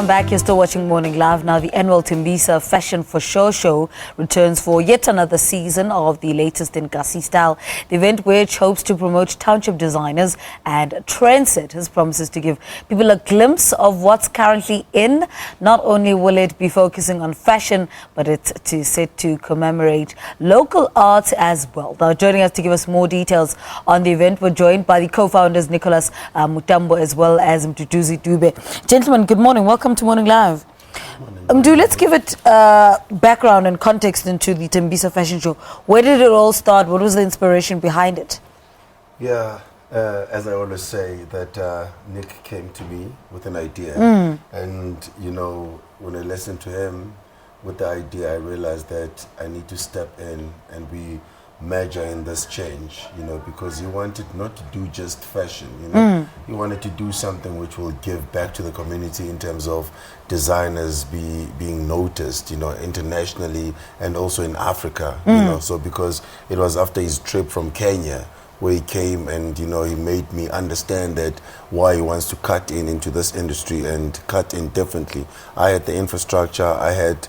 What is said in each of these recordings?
Welcome back. You're still watching Morning Live. Now, the annual Tembisa Fashion for Show returns for yet another season of the latest in Kasi style. The event, which hopes to promote township designers and trendsetters, promises to give people a glimpse of what's currently in. Not only will it be focusing on fashion, but it's set to commemorate local arts as well. Now, joining us to give us more details on the event, we're joined by the co-founders Nicholas Mutambo as well as Mduduzi Dube. Gentlemen, good morning. Welcome to Morning Live. Let's give it background and context into the Tembisa Fashion Show. Where did it all start? What was the inspiration behind it? Yeah, as I always say, that Nick came to me with an idea. And, you know, when I listened to him with the idea, I realized that I need to step in and be major in this change, you know, because he wanted not to do just fashion, you know. He wanted to do something which will give back to the community in terms of designers being noticed, you know, internationally and also in Africa, you know. So because it was after his trip from Kenya where he came and, you know, he made me understand that why he wants to cut into this industry and cut in differently. I had the infrastructure, I had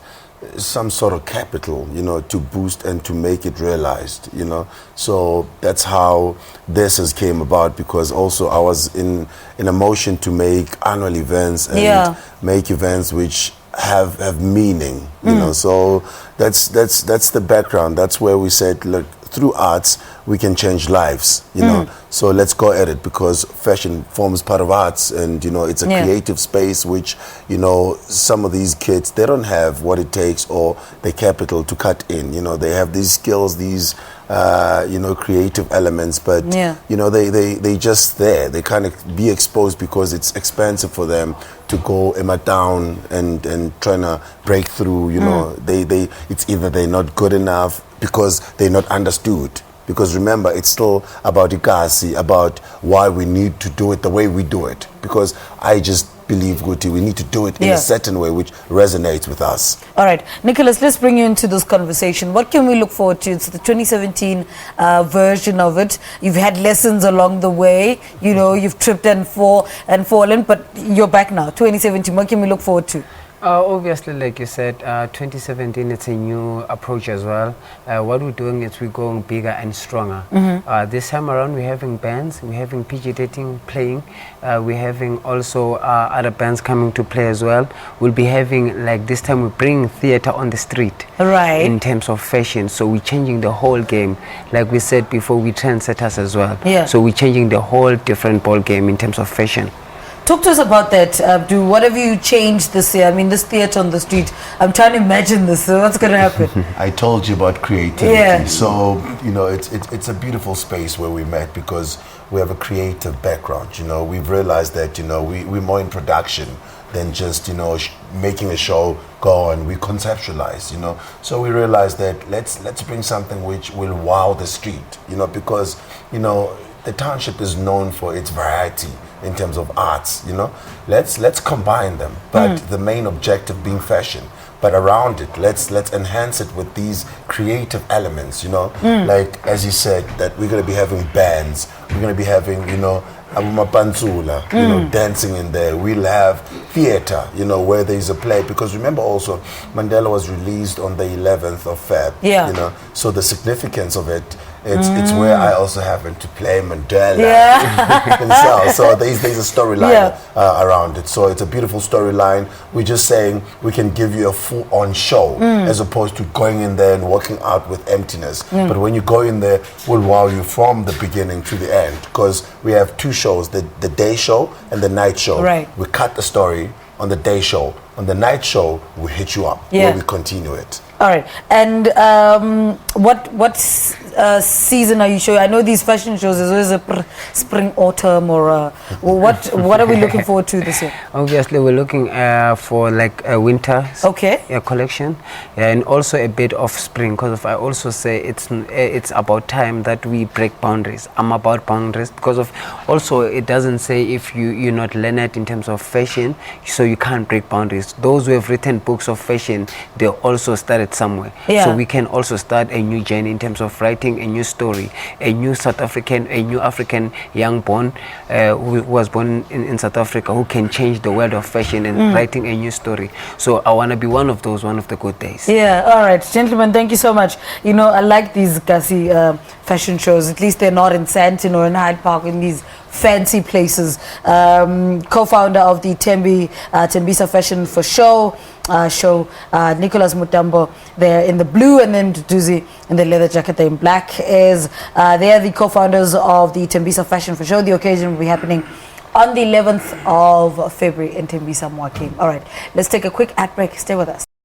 some sort of capital, you know, to boost and to make it realized, you know. So that's how this has came about, because also I was in a motion to make annual events and make events which have meaning, you know. So that's the background. That's where we said, look, through arts we can change lives, you know. So let's go at it, because fashion forms part of arts, and, you know, it's a creative space which, you know, some of these kids, they don't have what it takes or the capital to cut in, you know. They have these skills, these you know, creative elements, but you know, they just there. They can't be exposed because it's expensive for them to go in a town and trying to break through, you know. It's either they're not good enough because they're not understood. Because remember, it's still about ikasi, about why we need to do it the way we do it. Because I just believe, Guti, we need to do it in a certain way which resonates with us. All right, Nicholas, let's bring you into this conversation. What can we look forward to? It's the 2017 version of it. You've had lessons along the way. You know, you've tripped and fallen, but you're back now. 2017, what can we look forward to? Obviously, like you said, 2017, it's a new approach as well. What we're doing is we're going bigger and stronger. This time around, we're having bands, we're having PG dating playing, we're having also other bands coming to play as well. We'll be having, like this time, we're bringing theater on the street. Right. In terms of fashion, so we're changing the whole game. Like we said before, we're trendsetters as well. So we're changing the whole different ball game in terms of fashion. Talk to us about that. What have you changed this year? I mean, this theater on the street, I'm trying to imagine this. So what's going to happen? I told you about creativity. So, you know, it's a beautiful space where we met, because we have a creative background. You know, we've realized that, you know, we're more in production than just, you know, making a show go on. We conceptualize, you know. So we realized that let's bring something which will wow the street, you know, because, you know, the township is known for its variety in terms of arts, you know. Let's combine them, but the main objective being fashion. But around it, let's enhance it with these creative elements, you know. Like, as you said, that we're going to be having bands, we're going to be having, you know, Abumapanzula, you know, dancing in there. We'll have theater, you know, where there's a play. Because remember also, Mandela was released on the 11th of Feb, you know. So the significance of it, it's where I also happen to play Mandela himself. So there's a storyline around it. So it's a beautiful storyline. We're just saying we can give you a full-on show as opposed to going in there and walking out with emptiness. But when you go in there, we'll wow you from the beginning to the end, because we have two shows, the day show and the night show. We cut the story on the day show. On the night show, we hit you up where we continue it. All right. And what season are you showing? I know these fashion shows is always a spring, autumn, or what are we looking forward to this year? Obviously, we're looking for like a winter collection, and also a bit of spring. Because I also say it's about time that we break boundaries. I'm about boundaries, because of also it doesn't say if you're not learned in terms of fashion, so you can't break boundaries. Those who have written books of fashion, they also started somewhere. So we can also start a new journey in terms of writing writing a new story, a new African young born who was born in South Africa, who can change the world of fashion and writing a new story. So I want to be one of the good days. Yeah, all right. Gentlemen, thank you so much. You know, I like these Gussie fashion shows. At least they're not in Sandton or in Hyde Park, in these fancy places. Co-founder of the Tembisa Fashion for Show, Nicholas Mutambo, there in the blue, and then Mduduzi in the leather jacket in black. They are the co-founders of the Tembisa Fashion for Show. The occasion will be happening on the 11th of February in Tembisa, Mwaki. All right, let's take a quick ad break. Stay with us.